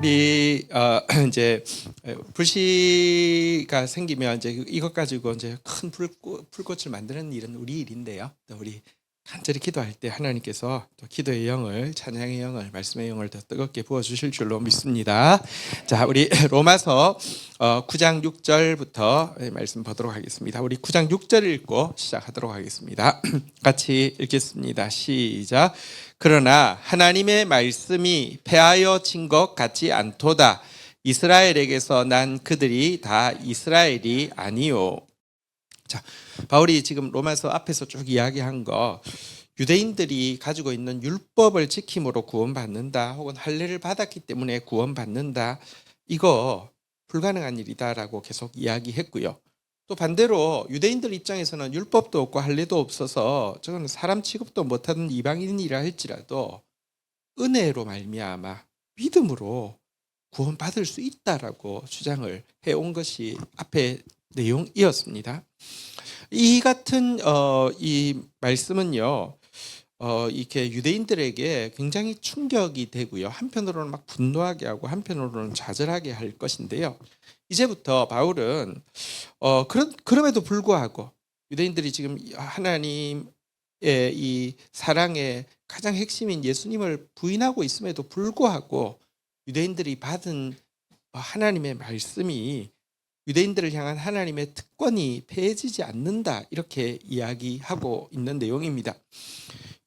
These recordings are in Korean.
우리 이제 불씨가 생기면 이제 이것 가지고 이제 큰 불꽃을 만드는 일은 우리 일인데요. 또 우리 간절히 기도할 때 하나님께서 또 기도의 영을, 찬양의 영을, 말씀의 영을 더 뜨겁게 부어 주실 줄로 믿습니다. 자, 우리 로마서 9장 6절부터 말씀 보도록 하겠습니다. 우리 9장 6절 읽고 시작하도록 하겠습니다. 같이 읽겠습니다. 시작. 그러나 하나님의 말씀이 패하여 진 것 같지 않도다. 이스라엘에게서 난 그들이 다 이스라엘이 아니요. 자, 바울이 지금 로마서 앞에서 쭉 이야기한 거, 유대인들이 가지고 있는 율법을 지킴으로 구원받는다, 혹은 할례를 받았기 때문에 구원받는다, 이거 불가능한 일이다라고 계속 이야기했고요. 또 반대로 유대인들 입장에서는 율법도 없고 할례도 없어서 저건 사람 취급도 못하는 이방인이라 할지라도 은혜로 말미암아 믿음으로 구원받을 수 있다라고 주장을 해온 것이 앞에 내용이었습니다. 이 같은 이 말씀은요, 이렇게 유대인들에게 굉장히 충격이 되고요, 한편으로는 막 분노하게 하고 한편으로는 좌절하게 할 것인데요. 이제부터 바울은 그럼에도 불구하고 유대인들이 지금 하나님의 이 사랑의 가장 핵심인 예수님을 부인하고 있음에도 불구하고 유대인들이 받은 하나님의 말씀이 유대인들을 향한 하나님의 특권이 폐해지지 않는다, 이렇게 이야기하고 있는 내용입니다.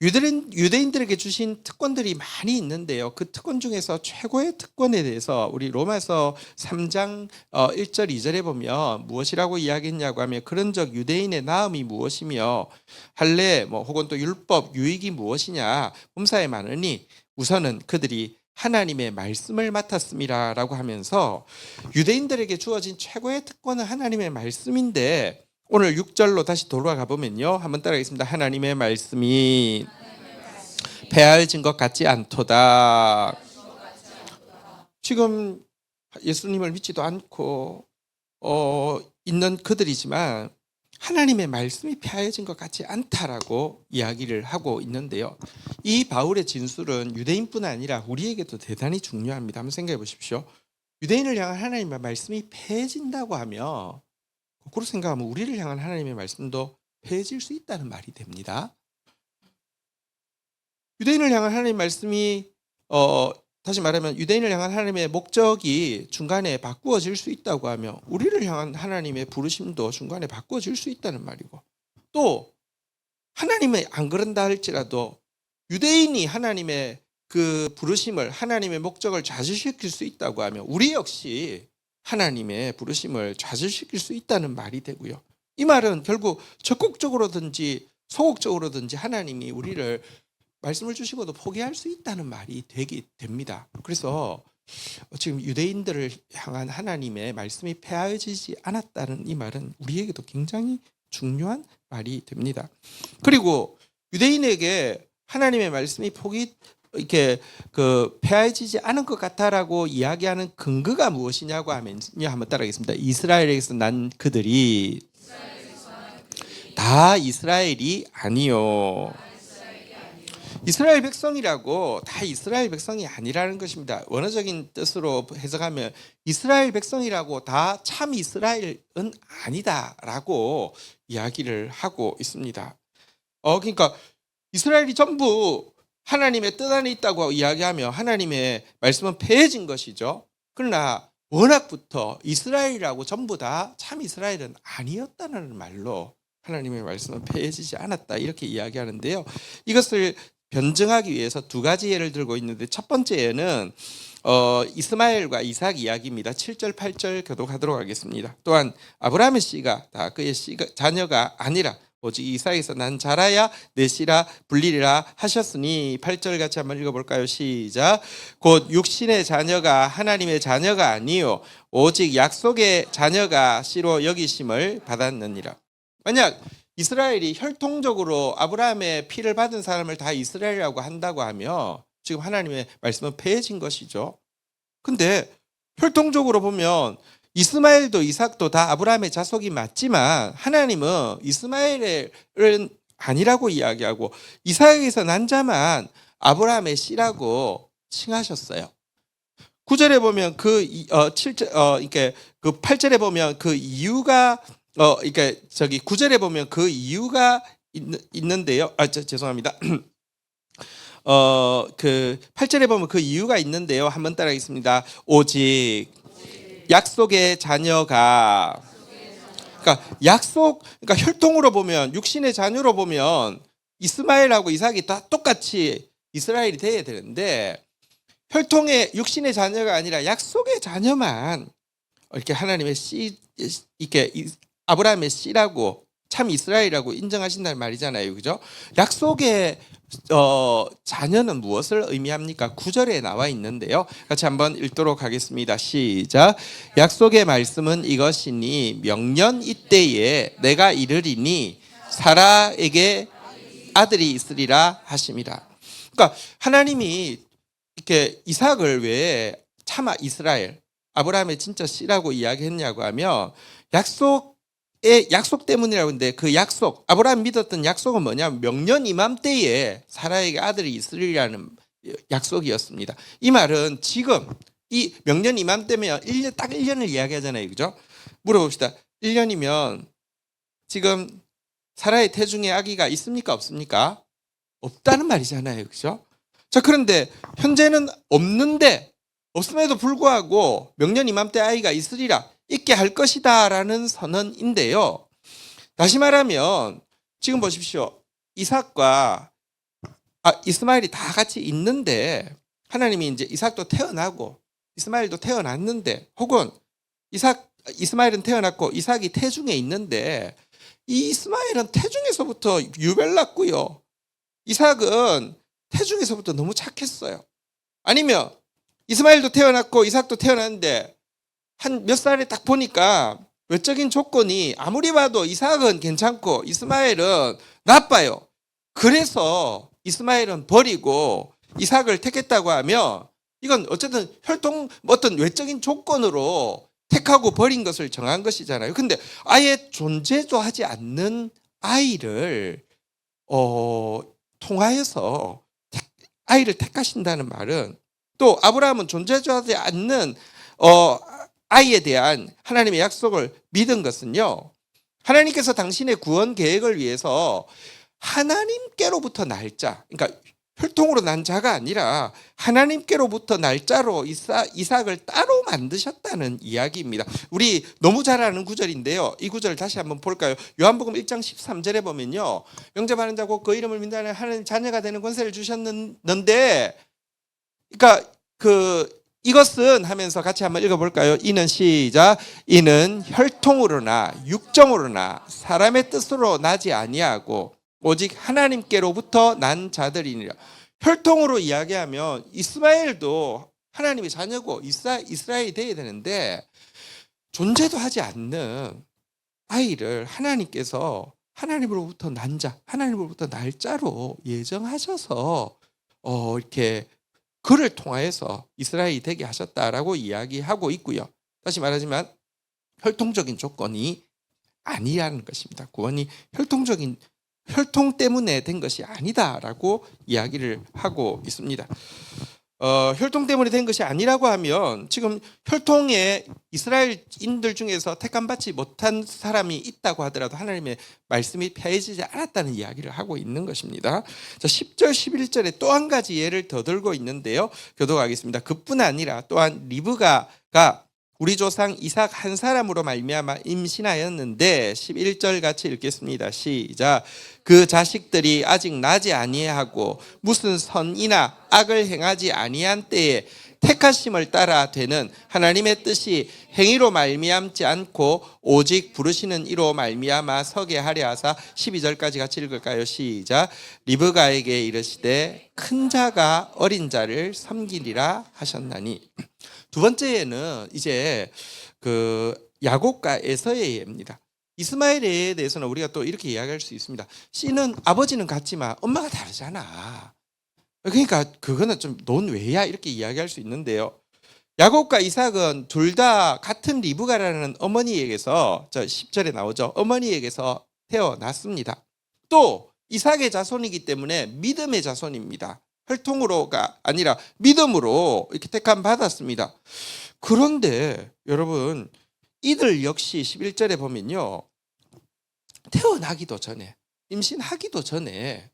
유대인들에게 주신 특권들이 많이 있는데요, 그 특권 중에서 최고의 특권에 대해서 우리 로마서 3장 1절 2절에 보면 무엇이라고 이야기했냐고 하면, 그런즉 유대인의 나음이 무엇이며 할례 혹은 또 율법 유익이 무엇이냐, 범사에 많으니 우선은 그들이 하나님의 말씀을 맡았습니다 라고 하면서 유대인들에게 주어진 최고의 특권은 하나님의 말씀인데, 오늘 6절로 다시 돌아가 보면요, 한번 따라하겠습니다. 하나님의 말씀이 패하여진 것 같지 않도다. 지금 예수님을 믿지도 않고 있는 그들이지만 하나님의 말씀이 패하여진 것 같지 않다라고 이야기를 하고 있는데요, 이 바울의 진술은 유대인뿐 아니라 우리에게도 대단히 중요합니다. 한번 생각해 보십시오. 유대인을 향한 하나님의 말씀이 패해진다고 하면, 거꾸로 생각하면 우리를 향한 하나님의 말씀도 패해질 수 있다는 말이 됩니다. 유대인을 향한 하나님의 말씀이 다시 말하면 유대인을 향한 하나님의 목적이 중간에 바꾸어질 수 있다고 하면 우리를 향한 하나님의 부르심도 중간에 바꾸어질 수 있다는 말이고, 또 하나님이 안 그런다 할지라도 유대인이 하나님의 그 부르심을, 하나님의 목적을 좌절시킬 수 있다고 하면 우리 역시 하나님의 부르심을 좌절시킬 수 있다는 말이 되고요. 이 말은 결국 적극적으로든지 소극적으로든지 하나님이 우리를 말씀을 주시고도 포기할 수 있다는 말이 되게 됩니다. 그래서 지금 유대인들을 향한 하나님의 말씀이 패하여지지 않았다는 이 말은 우리에게도 굉장히 중요한 말이 됩니다. 그리고 유대인에게 하나님의 말씀이 이렇게 패하여지지 않은 것 같다라고 이야기하는 근거가 무엇이냐고 하면요, 한번 따라하겠습니다. 이스라엘에게서 난 그들이 다 이스라엘이 아니요. 이스라엘 백성이라고 다 이스라엘 백성이 아니라는 것입니다. 원어적인 뜻으로 해석하면 이스라엘 백성이라고 다 참 이스라엘은 아니다라고 이야기를 하고 있습니다. 그러니까 이스라엘이 전부 하나님의 뜻 안에 있다고 이야기하며 하나님의 말씀은 패해진 것이죠. 그러나 워낙부터 이스라엘이라고 전부 다 참 이스라엘은 아니었다는 말로 하나님의 말씀은 패해지지 않았다, 이렇게 이야기하는데요. 이것을 변증하기 위해서 두 가지 예를 들고 있는데, 첫 번째 예는 이스마엘과 이삭 이야기입니다. 7절 8절 교독하도록 하겠습니다. 또한 아브라함의 씨가 다 그의 자녀가 아니라 오직 이삭에서 난 자라야 내 씨라 불리리라 하셨으니, 8절 같이 한번 읽어볼까요? 시작. 곧 육신의 자녀가 하나님의 자녀가 아니요 오직 약속의 자녀가 씨로 여기심을 받았느니라. 만약 이스라엘이 혈통적으로 아브라함의 피를 받은 사람을 다 이스라엘이라고 한다고 하면 지금 하나님의 말씀은 패해진 것이죠. 근데 혈통적으로 보면 이스마엘도 이삭도 다 아브라함의 자손이 맞지만 하나님은 이스마엘은 아니라고 이야기하고 이삭에서 난 자만 아브라함의 씨라고 칭하셨어요. 9절에 보면 이렇게 그 8절에 보면 그 이유가 이렇게 저기 9절에 보면 그 이유가 있는데요. 죄송합니다. 그 8절에 보면 그 이유가 있는데요. 한번 따라하겠습니다. 오직 약속의 자녀가, 그러니까 그러니까 혈통으로 보면, 육신의 자녀로 보면 이스마엘하고 이삭이 다 똑같이 이스라엘이 돼야 되는데, 혈통의 육신의 자녀가 아니라 약속의 자녀만 이렇게 하나님의 씨, 이렇게 아브라함의 씨라고, 참 이스라엘이라고 인정하신다는 말이잖아요, 그죠? 약속의 자녀는 무엇을 의미합니까? 9절에 나와 있는데요. 같이 한번 읽도록 하겠습니다. 시작. 약속의 말씀은 이것이니 명년 이때에 내가 이르리니 사라에게 아들이 있으리라 하심이라. 그러니까 하나님이 이렇게 이삭을 왜 차마 이스라엘, 아브라함의 진짜 씨라고 이야기했냐고 하면 약속 때문이라고 하는데, 그 약속, 아브라함 믿었던 약속은 뭐냐면 명년 이맘때에 사라에게 아들이 있으리라는 약속이었습니다. 이 말은 지금 이 명년 이맘때면 1년, 딱 1년을 이야기하잖아요, 그죠? 물어봅시다. 1년이면 지금 사라의 태중에 아기가 있습니까, 없습니까? 없다는 말이잖아요, 그죠? 자, 그런데 현재는 없음에도 불구하고 명년 이맘때 아이가 있으리라, 있게 할 것이다라는 선언인데요. 다시 말하면 지금 보십시오. 이삭과 이스마엘이 다 같이 있는데, 하나님이 이제 이삭도 태어나고 이스마엘도 태어났는데, 혹은 이스마엘은 태어났고 이삭이 태중에 있는데, 이 이스마엘은 태중에서부터 유별났고요. 이삭은 태중에서부터 너무 착했어요. 아니면 이스마엘도 태어났고 이삭도 태어났는데 한 몇 살에 딱 보니까 외적인 조건이 아무리 봐도 이삭은 괜찮고 이스마엘은 나빠요. 그래서 이스마엘은 버리고 이삭을 택했다고 하면, 이건 어쨌든 어떤 외적인 조건으로 택하고 버린 것을 정한 것이잖아요. 근데 아예 존재도 하지 않는 아이를 통하여서 아이를 택하신다는 말은, 또 아브라함은 존재도 하지 않는 아이에 대한 하나님의 약속을 믿은 것은요, 하나님께서 당신의 구원 계획을 위해서 하나님께로부터 날짜, 그러니까 혈통으로 난 자가 아니라 하나님께로부터 날짜로 이삭을 따로 만드셨다는 이야기입니다. 우리 너무 잘 아는 구절인데요. 이 구절을 다시 한번 볼까요? 요한복음 1장 13절에 보면요, 영접하는 자 곧 그 이름을 믿는 하나님 자녀가 되는 권세를 주셨는데, 그러니까 이것은 하면서 같이 한번 읽어볼까요? 이는 시작. 이는 혈통으로나 육정으로나 사람의 뜻으로 나지 아니하고 오직 하나님께로부터 난 자들이니라. 혈통으로 이야기하면 이스마엘도 하나님의 자녀고 이스라엘이 되어야 되는데, 존재도 하지 않는 아이를 하나님께서 하나님으로부터 난 자, 하나님으로부터 날짜로 예정하셔서 이렇게 그를 통하여서 이스라엘이 되게 하셨다라고 이야기하고 있고요. 다시 말하지만 혈통적인 조건이 아니라는 것입니다. 구원이 혈통 때문에 된 것이 아니다라고 이야기를 하고 있습니다. 혈통 때문에 된 것이 아니라고 하면, 지금 혈통에 이스라엘인들 중에서 택함받지 못한 사람이 있다고 하더라도 하나님의 말씀이 폐해지지 않았다는 이야기를 하고 있는 것입니다. 자, 10절 11절에 또 한 가지 예를 더 들고 있는데요, 교독하겠습니다. 그뿐 아니라 또한 리브가가 우리 조상 이삭 한 사람으로 말미암아 임신하였는데, 11절 같이 읽겠습니다. 시작. 그 자식들이 아직 나지 아니하고 무슨 선이나 악을 행하지 아니한 때에 택하심을 따라 되는 하나님의 뜻이 행위로 말미암지 않고 오직 부르시는 이로 말미암아 서게 하려 하사, 12절까지 같이 읽을까요? 시작. 리브가에게 이르시되 큰 자가 어린 자를 섬기리라 하셨나니. 두 번째는 이제 야곱과 에서의 예입니다. 이스마엘에 대해서는 우리가 또 이렇게 이야기할 수 있습니다. 씨는 아버지는 같지만 엄마가 다르잖아. 그러니까 그거는 좀 논외야, 이렇게 이야기할 수 있는데요. 야곱과 이삭은 둘 다 같은 리브가라는 어머니에게서, 10절에 나오죠, 어머니에게서 태어났습니다. 또 이삭의 자손이기 때문에 믿음의 자손입니다. 혈통으로가 아니라 믿음으로 이렇게 택함 받았습니다. 그런데 여러분, 이들 역시 11절에 보면요, 태어나기도 전에, 임신하기도 전에,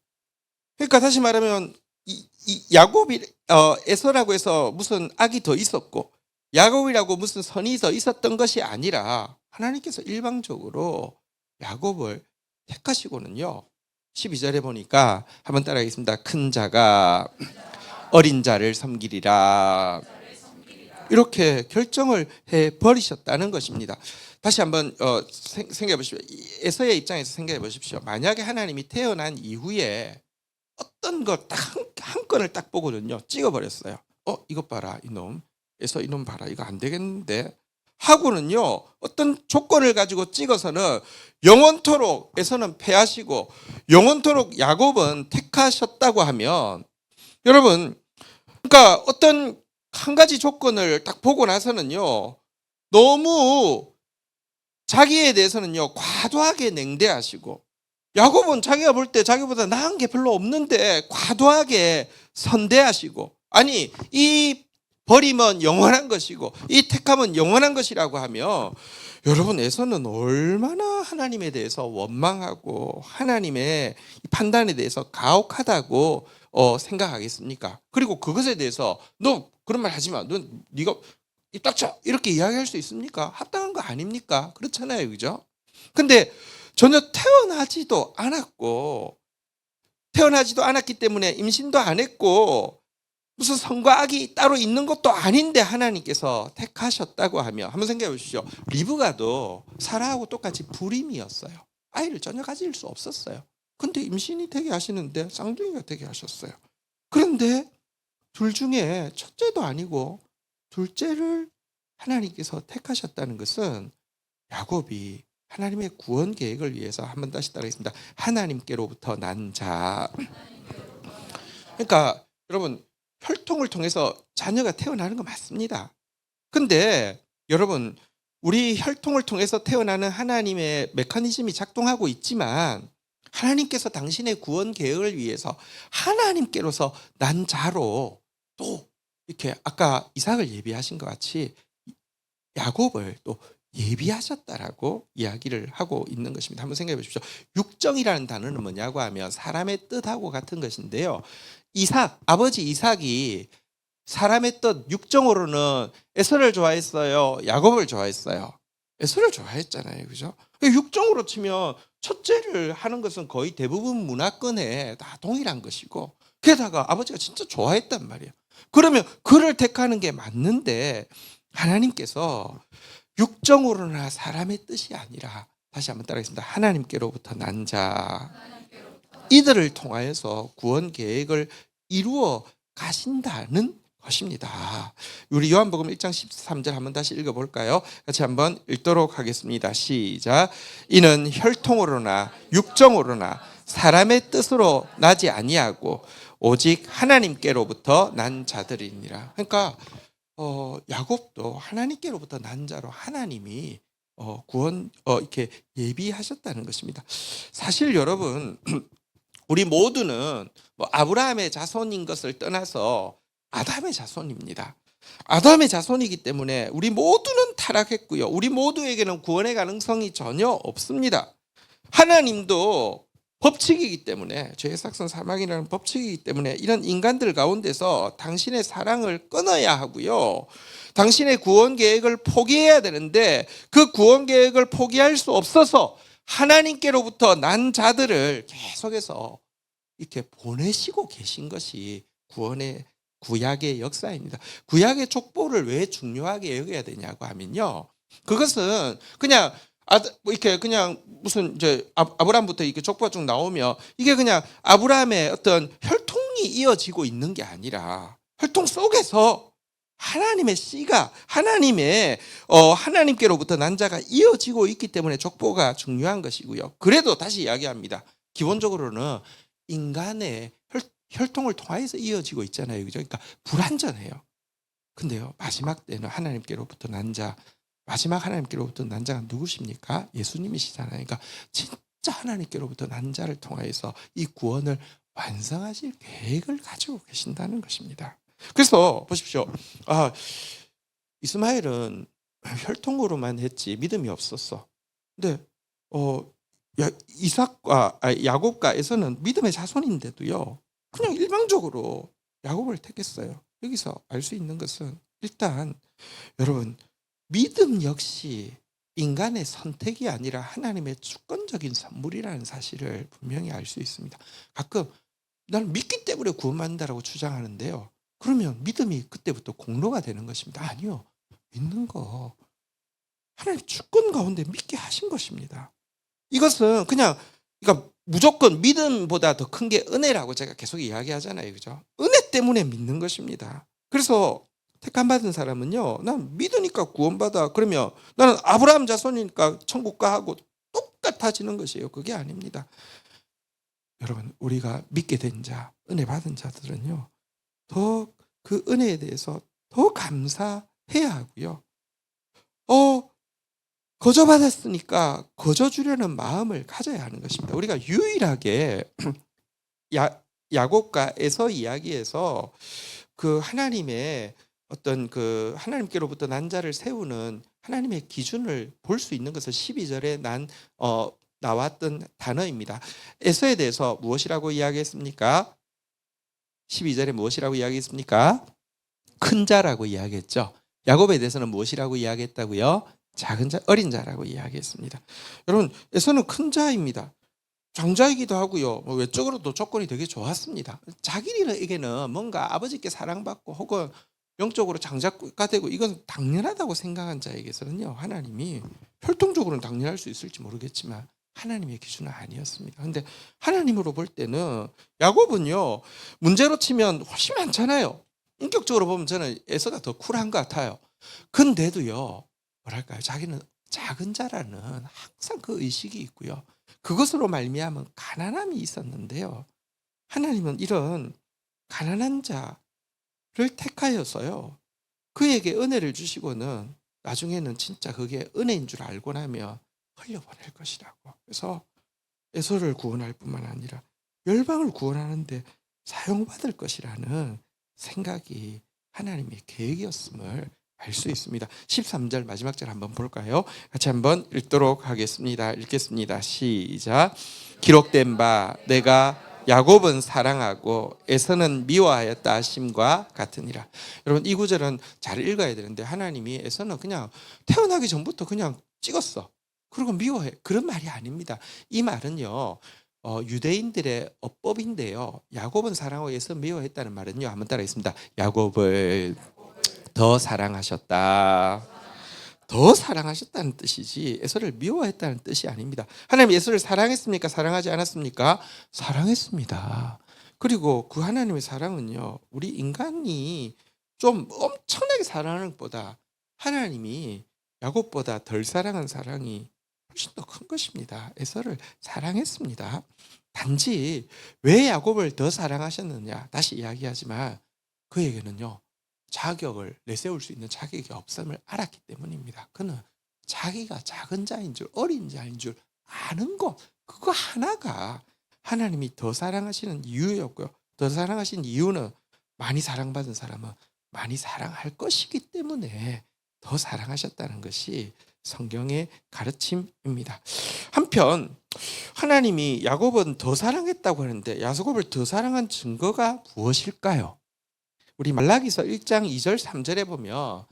그러니까 다시 말하면 이 야곱이 에서라고 해서 무슨 악이 더 있었고 야곱이라고 무슨 선이 더 있었던 것이 아니라 하나님께서 일방적으로 야곱을 택하시고는요, 12절에 보니까 한번 따라하겠습니다. 큰 자가 어린 자를 섬기리라, 이렇게 결정을 해버리셨다는 것입니다. 다시 한번 생각해 보십시오. 에서의 입장에서 생각해 보십시오. 만약에 하나님이 태어난 이후에 어떤 것 딱 한 건을 딱 보고는요, 찍어버렸어요. 이것 봐라, 이놈. 에서 이놈 봐라, 이거 안 되겠는데 하고는요, 어떤 조건을 가지고 찍어서는 영원토록 에서는 패하시고 영원토록 야곱은 택하셨다고 하면, 여러분, 그러니까 어떤 한 가지 조건을 딱 보고 나서는요, 너무 자기에 대해서는요 과도하게 냉대하시고, 야곱은 자기가 볼 때 자기보다 나은 게 별로 없는데 과도하게 선대하시고, 아니 이 버림은 영원한 것이고 이 택함은 영원한 것이라고 하며, 여러분, 에서는 얼마나 하나님에 대해서 원망하고 하나님의 판단에 대해서 가혹하다고 생각하겠습니까? 그리고 그것에 대해서 너 그런 말 하지 마, 너 네가 입 닥쳐, 이렇게 이야기할 수 있습니까? 합당한 거 아닙니까? 그렇잖아요, 그죠? 근데 전혀 태어나지도 않았고, 태어나지도 않았기 때문에 임신도 안 했고 무슨 선과 악이 따로 있는 것도 아닌데 하나님께서 택하셨다고 하며, 한번 생각해 보십시오. 리브가도 사라하고 똑같이 불임이었어요. 아이를 전혀 가질 수 없었어요. 근데 임신이 되게 하시는데 쌍둥이가 되게 하셨어요. 그런데 둘 중에 첫째도 아니고 둘째를 하나님께서 택하셨다는 것은 야곱이 하나님의 구원 계획을 위해서, 한번 다시 따라하겠습니다. 하나님께로부터 난 자. 그러니까 여러분, 혈통을 통해서 자녀가 태어나는 거 맞습니다. 근데 여러분, 우리 혈통을 통해서 태어나는 하나님의 메커니즘이 작동하고 있지만 하나님께서 당신의 구원 계획을 위해서 하나님께로서 난 자로 또 이렇게 아까 이삭을 예비하신 것 같이 야곱을 또 예비하셨다라고 이야기를 하고 있는 것입니다. 한번 생각해 보십시오. 육정이라는 단어는 뭐냐고 하면 사람의 뜻하고 같은 것인데요, 아버지 이삭이 사람의 뜻, 육정으로는 에서를 좋아했어요, 야곱을 좋아했어요? 에서를 좋아했잖아요, 그죠? 육정으로 치면 첫째를 하는 것은 거의 대부분 문화권에 다 동일한 것이고, 게다가 아버지가 진짜 좋아했단 말이에요. 그러면 그를 택하는 게 맞는데 하나님께서 육정으로나 사람의 뜻이 아니라, 다시 한번 따라하겠습니다. 하나님께로부터 난 자, 이들을 통하여서 구원 계획을 이루어 가신다는 것입니다. 우리 요한복음 1장 13절 한번 다시 읽어볼까요? 같이 한번 읽도록 하겠습니다. 시작. 이는 혈통으로나 육정으로나 사람의 뜻으로 나지 아니하고 오직 하나님께로부터 난 자들이니라. 그러니까 야곱도 하나님께로부터 난 자로 하나님이 구원 이렇게 예비하셨다는 것입니다. 사실 여러분, 우리 모두는 뭐 아브라함의 자손인 것을 떠나서 아담의 자손입니다. 아담의 자손이기 때문에 우리 모두는 타락했고요, 우리 모두에게는 구원의 가능성이 전혀 없습니다. 하나님도 법칙이기 때문에, 죄의 삭선 사망이라는 법칙이기 때문에 이런 인간들 가운데서 당신의 사랑을 끊어야 하고요, 당신의 구원 계획을 포기해야 되는데 그 구원 계획을 포기할 수 없어서 하나님께로부터 난 자들을 계속해서 이렇게 보내시고 계신 것이 구약의 역사입니다. 구약의 족보를 왜 중요하게 여겨야 되냐고 하면요, 그것은 그냥 이렇게 그냥 무슨 이제 아브라함부터 이렇게 족보가 쭉 나오면 이게 그냥 아브라함의 어떤 혈통이 이어지고 있는 게 아니라 혈통 속에서 하나님의 씨가 하나님께로부터 난 자가 이어지고 있기 때문에 족보가 중요한 것이고요. 그래도 다시 이야기합니다. 기본적으로는 인간의 혈통을 통해서 이어지고 있잖아요, 그죠? 그러니까 불완전해요. 근데요, 마지막 때는 하나님께로부터 난 자, 마지막 하나님께로부터 난 자가 누구십니까? 예수님이시잖아요. 그러니까 진짜 하나님께로부터 난 자를 통해서 이 구원을 완성하실 계획을 가지고 계신다는 것입니다. 그래서 보십시오. 이스마엘은 혈통으로만 했지 믿음이 없었어. 근데 야곱과 에서는 믿음의 자손인데도요. 그냥 일방적으로 야곱을 택했어요. 여기서 알 수 있는 것은 일단 여러분 믿음 역시 인간의 선택이 아니라 하나님의 주권적인 선물이라는 사실을 분명히 알 수 있습니다. 가끔 나는 믿기 때문에 구원받는다라고 주장하는데요. 그러면 믿음이 그때부터 공로가 되는 것입니다. 아니요. 믿는 거 하나님 주권 가운데 믿게 하신 것입니다. 이것은 그러니까 무조건 믿음보다 더 큰 게 은혜라고 제가 계속 이야기하잖아요. 그죠? 은혜 때문에 믿는 것입니다. 그래서 택함 받은 사람은요. 난 믿으니까 구원받아. 그러면 나는 아브라함 자손이니까 천국 가 하고 똑같아지는 것이에요. 그게 아닙니다. 여러분 우리가 믿게 된 자, 은혜 받은 자들은요. 더 그 은혜에 대해서 더 감사해야 하고요. 거저 받았으니까 거저 주려는 마음을 가져야 하는 것입니다. 우리가 유일하게 야곱과 에서 이야기에서 그 하나님의 어떤 그 하나님께로부터 난 자를 세우는 하나님의 기준을 볼 수 있는 것은 12절에 나왔던 단어입니다. 에서에 대해서 무엇이라고 이야기했습니까? 12절에 무엇이라고 이야기했습니까? 큰 자라고 이야기했죠. 야곱에 대해서는 무엇이라고 이야기했다고요? 작은 자, 어린 자라고 이야기했습니다. 여러분, 에서는 큰 자입니다. 장자이기도 하고요. 외적으로도 조건이 되게 좋았습니다. 자기에게는 뭔가 아버지께 사랑받고 혹은 영적으로 장자가 되고 이건 당연하다고 생각한 자에게서는요. 하나님이 혈통적으로는 당연할 수 있을지 모르겠지만 하나님의 기준은 아니었습니다. 그런데 하나님으로 볼 때는 야곱은요. 문제로 치면 훨씬 많잖아요. 인격적으로 보면 저는 에서가 더 쿨한 것 같아요. 근데도요. 뭐랄까요? 자기는 작은 자라는 항상 그 의식이 있고요. 그것으로 말미암은 가난함이 있었는데요. 하나님은 이런 가난한 자를 택하여서요. 그에게 은혜를 주시고는 나중에는 진짜 그게 은혜인 줄 알고 나면 흘려보낼 것이라고. 그래서 에서를 구원할 뿐만 아니라 열방을 구원하는데 사용받을 것이라는 생각이 하나님의 계획이었음을 알 수 있습니다. 13절 마지막 절 한번 볼까요? 같이 한번 읽도록 하겠습니다. 읽겠습니다. 시작. 기록된 바 내가 야곱은 사랑하고 에서는 미워하였다 하심과 같으니라. 여러분 이 구절은 잘 읽어야 되는데 하나님이 에서는 그냥 태어나기 전부터 그냥 찍었어. 그리고 미워해. 그런 말이 아닙니다. 이 말은요. 유대인들의 어법인데요. 야곱은 사랑하고 에서 미워했다는 말은요. 한번 따라하겠습니다. 야곱을 더 사랑하셨다. 더 사랑하셨다는 뜻이지 에서를 미워했다는 뜻이 아닙니다. 하나님 에서를 사랑했습니까? 사랑하지 않았습니까? 사랑했습니다. 그리고 그 하나님의 사랑은요. 우리 인간이 좀 엄청나게 사랑하는 것보다 하나님이 야곱보다 덜 사랑한 사랑이 훨씬 더 큰 것입니다. 에서를 사랑했습니다. 단지 왜 야곱을 더 사랑하셨느냐? 다시 이야기하지만 그에게는요. 자격을 내세울 수 있는 자격이 없음을 알았기 때문입니다. 그는 자기가 작은 자인 줄 어린 자인 줄 아는 것 그거 하나가 하나님이 더 사랑하시는 이유였고요. 더 사랑하신 이유는 많이 사랑받은 사람은 많이 사랑할 것이기 때문에 더 사랑하셨다는 것이 성경의 가르침입니다. 한편 하나님이 야곱은 더 사랑했다고 하는데 야곱을 더 사랑한 증거가 무엇일까요? 우리 말라기서 1장 2절 3절에 보면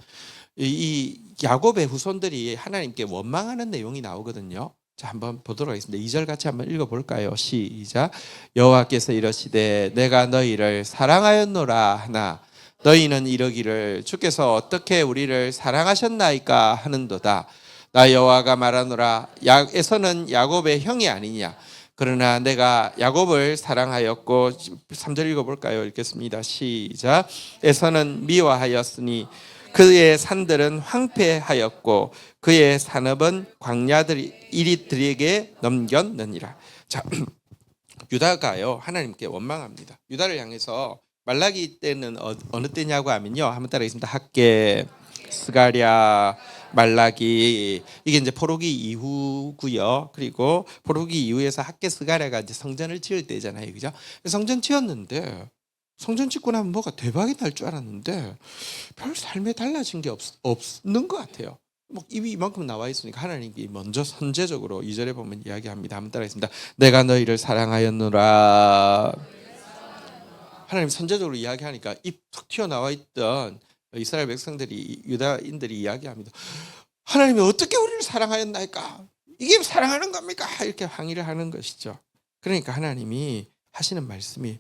이 야곱의 후손들이 하나님께 원망하는 내용이 나오거든요. 자, 한번 보도록 하겠습니다. 2절 같이 한번 읽어볼까요? 시작. 여호와께서 이러시되 내가 너희를 사랑하였노라 하나 너희는 이러기를 주께서 어떻게 우리를 사랑하셨나이까 하는도다. 나 여호와가 말하노라 에서는 야곱의 형이 아니냐. 그러나 내가 야곱을 사랑하였고 3절 읽어볼까요? 읽겠습니다. 시작. 에서는 미워하였으니 그의 산들은 황폐하였고 그의 산업은 광야들이 이리들에게 넘겼느니라. 자, 유다가요 하나님께 원망합니다. 유다를 향해서 말라기 때는 어느 때냐고 하면요 한번 따라하겠습니다. 학개, 스가랴, 말라기. 이게 이제 포로기 이후고요. 그리고 포로기 이후에서 학개스가랴가 이제 성전을 지을 때잖아요, 그죠? 성전 지었는데 성전 짓고 나면 뭐가 대박이 날 줄 알았는데 별 삶에 달라진 게 없는 것 같아요. 뭐 이만큼 나와 있으니까 하나님이 먼저 선제적으로 2절에 보면 이야기합니다. 한번 따라하겠습니다. 내가 너희를 사랑하였노라. 하나님 선제적으로 이야기하니까 입 툭 튀어나와 있던 이스라엘 백성들이, 유다인들이 이야기합니다. 하나님이 어떻게 우리를 사랑하였나이까? 이게 사랑하는 겁니까? 이렇게 항의를 하는 것이죠. 그러니까 하나님이 하시는 말씀이,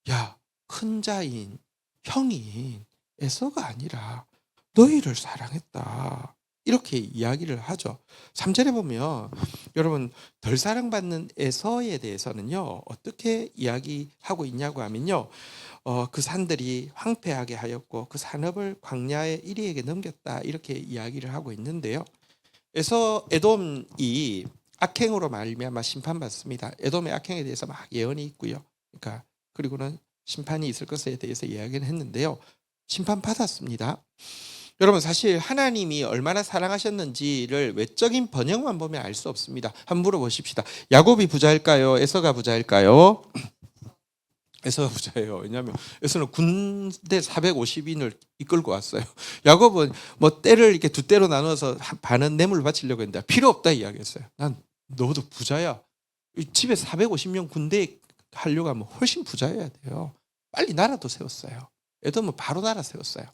야, 큰 자인 형인 에서가 아니라 너희를 사랑했다, 이렇게 이야기를 하죠. 3절에 보면 여러분, 덜 사랑받는 에서에 대해서는요 어떻게 이야기하고 있냐고 하면요, 그 산들이 황폐하게 하였고 그 산업을 광야의 이리에게 넘겼다, 이렇게 이야기를 하고 있는데요. 에돔이 악행으로 말미암아 심판받습니다. 에돔의 악행에 대해서 막 예언이 있고요. 그러니까 그리고는 심판이 있을 것에 대해서 이야기는 했는데요. 심판받았습니다. 여러분, 사실 하나님이 얼마나 사랑하셨는지를 외적인 번역만 보면 알 수 없습니다. 한번 물어보십시다. 야곱이 부자일까요? 에서가 부자일까요? 에서가 부자예요. 왜냐하면 에서는 군대 450인을 이끌고 왔어요. 야곱은 뭐 떼를 이렇게 두 떼로 나눠서 반은 뇌물 바치려고 했는데 필요 없다 이야기했어요. 난 너도 부자야. 집에 450명 군대 하려고 하면 훨씬 부자여야 돼요. 빨리 나라도 세웠어요. 에돔은 바로 나라 세웠어요.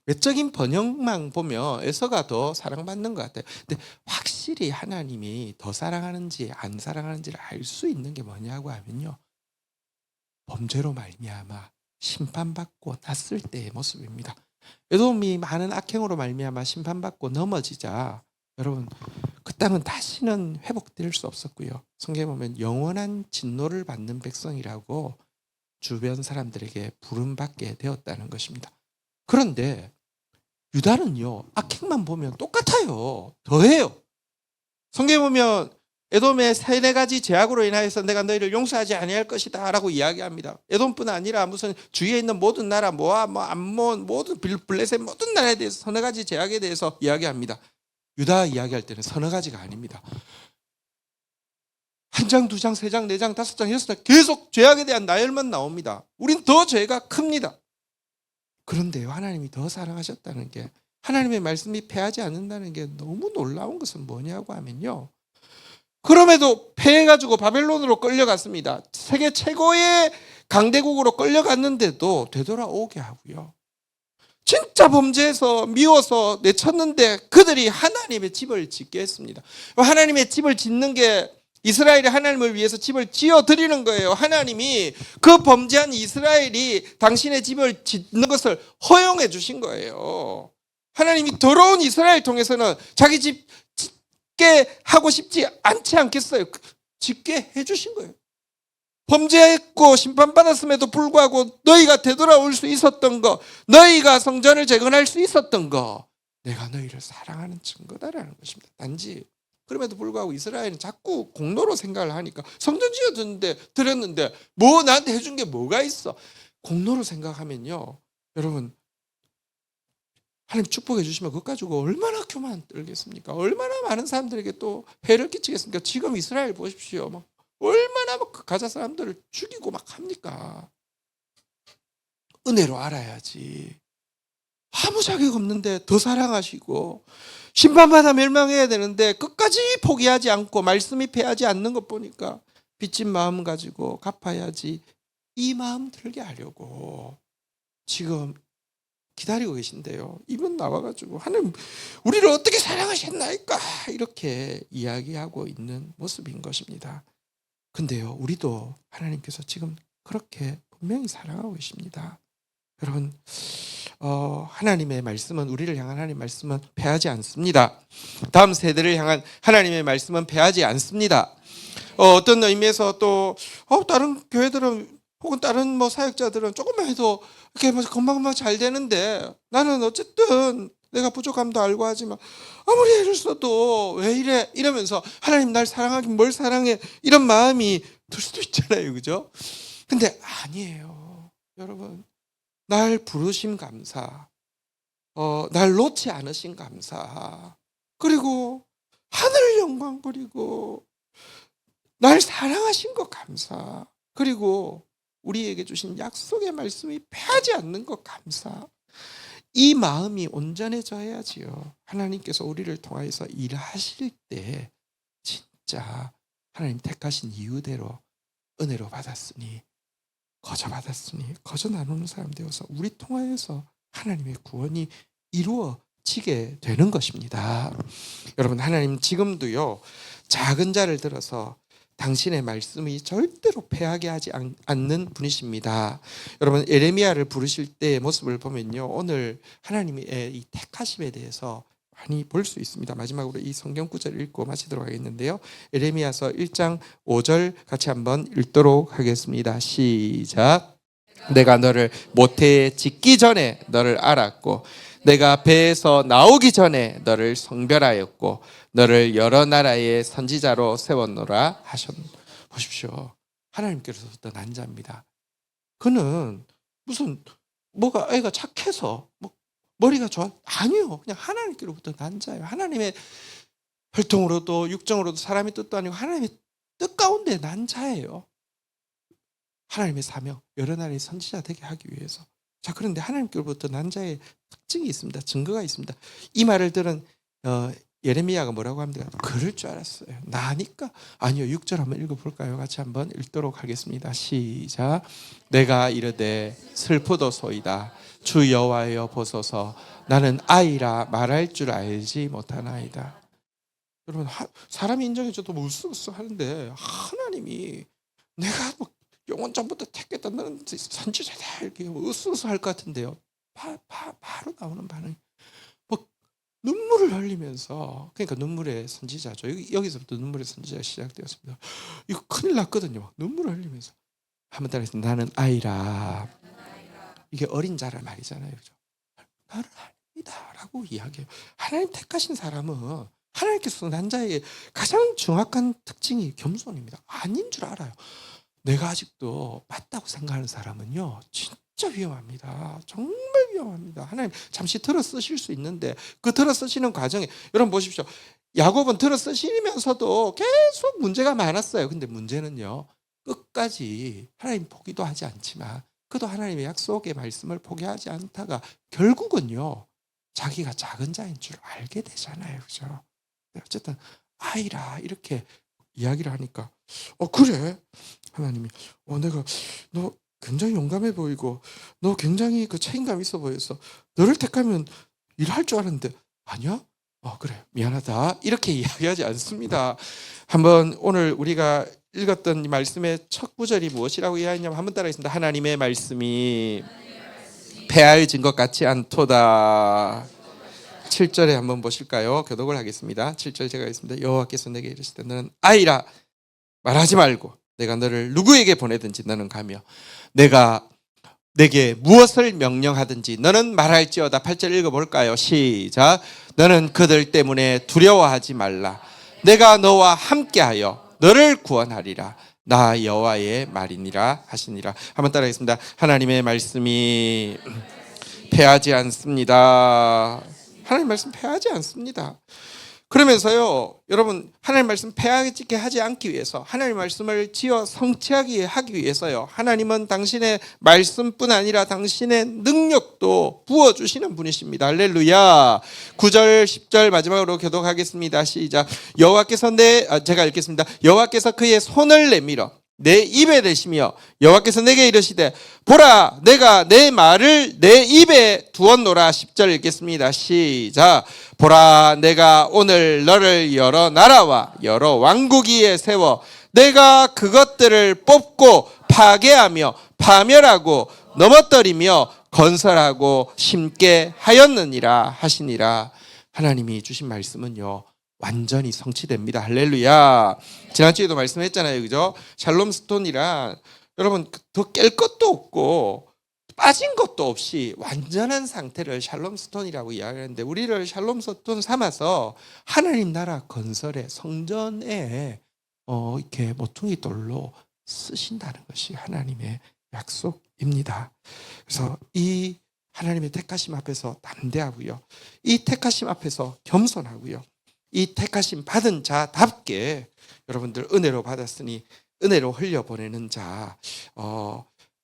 외적인 번역만 보면 에서가 더 사랑받는 것 같아요. 근데 확실히 하나님이 더 사랑하는지 안 사랑하는지를 알 수 있는 게 뭐냐고 하면요, 범죄로 말미암아 심판받고 났을 때의 모습입니다. 에돔이 많은 악행으로 말미암아 심판받고 넘어지자 여러분, 그 땅은 다시는 회복될 수 없었고요. 성경에 보면 영원한 진노를 받는 백성이라고 주변 사람들에게 부름받게 되었다는 것입니다. 그런데 유다는요, 악행만 보면 똑같아요. 더해요. 성경에 보면 에돔의 3-4가지 죄악으로 인하여서 내가 너희를 용서하지 아니할 것이다 라고 이야기합니다. 에돔뿐 아니라 무슨 주위에 있는 모든 나라, 모압, 암몬, 모든 블레셋 모든 나라에 대해서 3-4가지 죄악에 대해서 이야기합니다. 유다 이야기할 때는 3-4가지가 아닙니다. 1장, 2장, 3장, 4장, 5장, 6장 계속 죄악에 대한 나열만 나옵니다. 우린 더 죄가 큽니다. 그런데요, 하나님이 더 사랑하셨다는 게, 하나님의 말씀이 패하지 않는다는 게 너무 놀라운 것은 뭐냐고 하면요, 그럼에도 패해가지고 바벨론으로 끌려갔습니다. 세계 최고의 강대국으로 끌려갔는데도 되돌아오게 하고요, 진짜 범죄해서 미워서 내쳤는데 그들이 하나님의 집을 짓게 했습니다. 하나님의 집을 짓는 게 이스라엘이 하나님을 위해서 집을 지어드리는 거예요. 하나님이 그 범죄한 이스라엘이 당신의 집을 짓는 것을 허용해 주신 거예요. 하나님이 더러운 이스라엘 통해서는 자기 집 짓게 하고 싶지 않지 않겠어요? 짓게 해주신 거예요. 범죄했고 심판받았음에도 불구하고 너희가 되돌아올 수 있었던 거, 너희가 성전을 재건할 수 있었던 거, 내가 너희를 사랑하는 증거다라는 것입니다. 단지 그럼에도 불구하고 이스라엘은 자꾸 공로로 생각을 하니까, 성전 드렸는데 뭐 나한테 해준 게 뭐가 있어? 공로로 생각하면요, 여러분, 하나님 축복해 주시면 그것 가지고 얼마나 교만 떨겠습니까? 얼마나 많은 사람들에게 또 해를 끼치겠습니까? 지금 이스라엘 보십시오. 막 얼마나 막 가자 사람들을 죽이고 막 합니까? 은혜로 알아야지. 아무 자격 없는데 더 사랑하시고, 심판받아 멸망해야 되는데 끝까지 포기하지 않고 말씀이 패하지 않는 것 보니까 빚진 마음 가지고 갚아야지, 이 마음 들게 하려고 지금 기다리고 계신데요, 이분 나와가지고 하나님 우리를 어떻게 사랑하셨나이까, 이렇게 이야기하고 있는 모습인 것입니다. 근데요, 우리도 하나님께서 지금 그렇게 분명히 사랑하고 계십니다. 여러분, 하나님의 말씀은, 우리를 향한 하나님의 말씀은 패하지 않습니다. 다음 세대를 향한 하나님의 말씀은 패하지 않습니다. 어떤 의미에서 또 다른 교회들은 혹은 다른 뭐 사역자들은 조금만 해도 이렇게 뭐 금방금방 잘 되는데, 나는 어쨌든 내가 부족함도 알고 하지만 아무리 애를 써도 왜 이래, 이러면서 하나님 날 사랑하긴 뭘 사랑해, 이런 마음이 들 수도 있잖아요, 그죠? 근데 아니에요, 여러분. 날 부르심 감사, 날 놓지 않으신 감사. 그리고 하늘 영광 그리고 날 사랑하신 것 감사. 그리고 우리에게 주신 약속의 말씀이 패하지 않는 것 감사. 이 마음이 온전해져야지요. 하나님께서 우리를 통하여서 일하실 때 진짜 하나님 택하신 이유대로 은혜로 받았으니 거저 받았으니 거저 나누는 사람 되어서 우리 통하여서 하나님의 구원이 이루어지게 되는 것입니다. 여러분, 하나님 지금도요 작은 자를 들어서 당신의 말씀이 절대로 패하게 하지 않는 분이십니다. 여러분, 예레미야를 부르실 때의 모습을 보면요 오늘 하나님의 이 택하심에 대해서 많이 볼 수 있습니다. 마지막으로 이 성경 구절을 읽고 마치도록 하겠는데요, 예레미야서 1장 5절 같이 한번 읽도록 하겠습니다. 시작. 내가 너를 모태에 짓기 전에 너를 알았고 내가 배에서 나오기 전에 너를 성별하였고 너를 여러 나라의 선지자로 세웠노라 하셨노라. 보십시오. 하나님께로부터 난 자입니다. 그는 무슨 뭐가 애가 착해서 머리가 좋아? 아니요. 그냥 하나님께로부터 난 자예요. 하나님의 혈통으로도 육정으로도 사람의 뜻도 아니고 하나님의 뜻 가운데 난 자예요. 하나님의 사명, 여러 나라의 선지자 되게 하기 위해서. 자, 그런데 하나님께로부터 난 자의 특징이 있습니다. 증거가 있습니다. 이 말을 들은 예레미야가 뭐라고 합니까? 그럴 줄 알았어요. 나니까? 아니요. 6절 한번 읽어볼까요? 같이 한번 읽도록 하겠습니다. 시작. 내가 이르되 슬프도소이다. 주 여호와여 보소서. 나는 아이라 말할 줄 알지 못하나이다. 여러분, 사람이 인정해줘도 울쓰 하는데 하나님이 내가 영원 전부터 택했다 너는 선지자다 이렇게 으스스할 것 같은데요. 바로 나오는 반응이 눈물을 흘리면서, 그러니까 눈물의 선지자죠. 여기서부터 눈물의 선지자가 시작되었습니다. 이거 큰일 났거든요. 눈물을 흘리면서 한번 따라해서 나는 아이라. 이게 어린 자란 말이잖아요, 그죠? 나는 아이다라고 이야기해요. 하나님 택하신 사람은 하나님께서 난 자의 가장 정확한 특징이 겸손입니다. 아닌 줄 알아요. 내가 아직도 맞다고 생각하는 사람은요 진짜 위험합니다. 정말 위험합니다. 하나님 잠시 들어 쓰실 수 있는데 그 들어 쓰시는 과정에 여러분 보십시오. 야곱은 들어 쓰시면서도 계속 문제가 많았어요. 근데 문제는요 끝까지 하나님 포기도 하지 않지만 그도 하나님의 약속의 말씀을 포기하지 않다가 결국은요 자기가 작은 자인 줄 알게 되잖아요. 그죠? 어쨌든 아이라 이렇게 이야기를 하니까 그래 하나님이 내가 너 굉장히 용감해 보이고 너 굉장히 그 책임감 있어 보여서 너를 택하면 일할 줄 알았는데 아니야? 그래 미안하다 이렇게 이야기하지 않습니다. 한번 오늘 우리가 읽었던 이 말씀의 첫 구절이 무엇이라고 이야기하냐면 한번 따라하겠습니다. 하나님의 말씀이 패하여진 것 같지 않도다. 7절에 한번 보실까요? 교독을 하겠습니다. 7절 제가 하겠습니다. 여호와께서 내게 이르시되 너는 아이라 말하지 말고 내가 너를 누구에게 보내든지 너는 가며 내가 내게 무엇을 명령하든지 너는 말할지어다. 8절 읽어볼까요? 시작. 너는 그들 때문에 두려워하지 말라. 내가 너와 함께하여 너를 구원하리라. 나 여호와의 말이니라 하시니라. 한번 따라하겠습니다. 하나님의 말씀이 패하지 않습니다. 하나님 말씀 패하지 않습니다. 그러면서요 여러분 하나님 말씀 패하게 하지 않기 위해서 하나님 말씀을 지어 성취하게 하기 위해서요 하나님은 당신의 말씀뿐 아니라 당신의 능력도 부어주시는 분이십니다. 할렐루야. 9절 10절 마지막으로 교독하겠습니다. 시작. 여호와께서 제가 읽겠습니다. 여호와께서 그의 손을 내밀어 내 입에 대시며 여호와께서 내게 이르시되 보라 내가 내 말을 내 입에 두었노라. 10절 읽겠습니다. 시작. 보라 내가 오늘 너를 여러 나라와 여러 왕국 위에 세워 내가 그것들을 뽑고 파괴하며 파멸하고 넘어뜨리며 건설하고 심게 하였느니라 하시니라. 하나님이 주신 말씀은요 완전히 성취됩니다. 할렐루야. 지난주에도 말씀했잖아요. 그죠? 샬롬 스톤이란 여러분 더 깰 것도 없고 빠진 것도 없이 완전한 상태를 샬롬 스톤이라고 이야기하는데 우리를 샬롬 스톤 삼아서 하나님 나라 건설에 성전에 이렇게 모퉁이 돌로 쓰신다는 것이 하나님의 약속입니다. 그래서 이 하나님의 택하심 앞에서 담대하고요. 이 택하심 앞에서 겸손하고요. 이 택하심 받은 자답게 여러분들 은혜로 받았으니 은혜로 흘려보내는 자,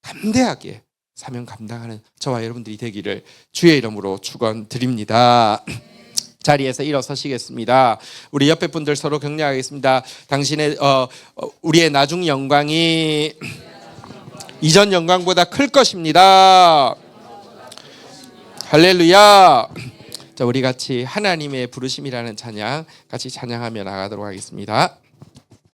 담대하게 사명 감당하는 저와 여러분들이 되기를 주의 이름으로 축원드립니다. 자리에서 일어서시겠습니다. 우리 옆에 분들 서로 격려하겠습니다. 당신의 우리의 나중 영광이 이전 영광보다 클 것입니다. 할렐루야. 자, 우리 같이 하나님의 부르심이라는 찬양 같이 찬양하며 나가도록 하겠습니다.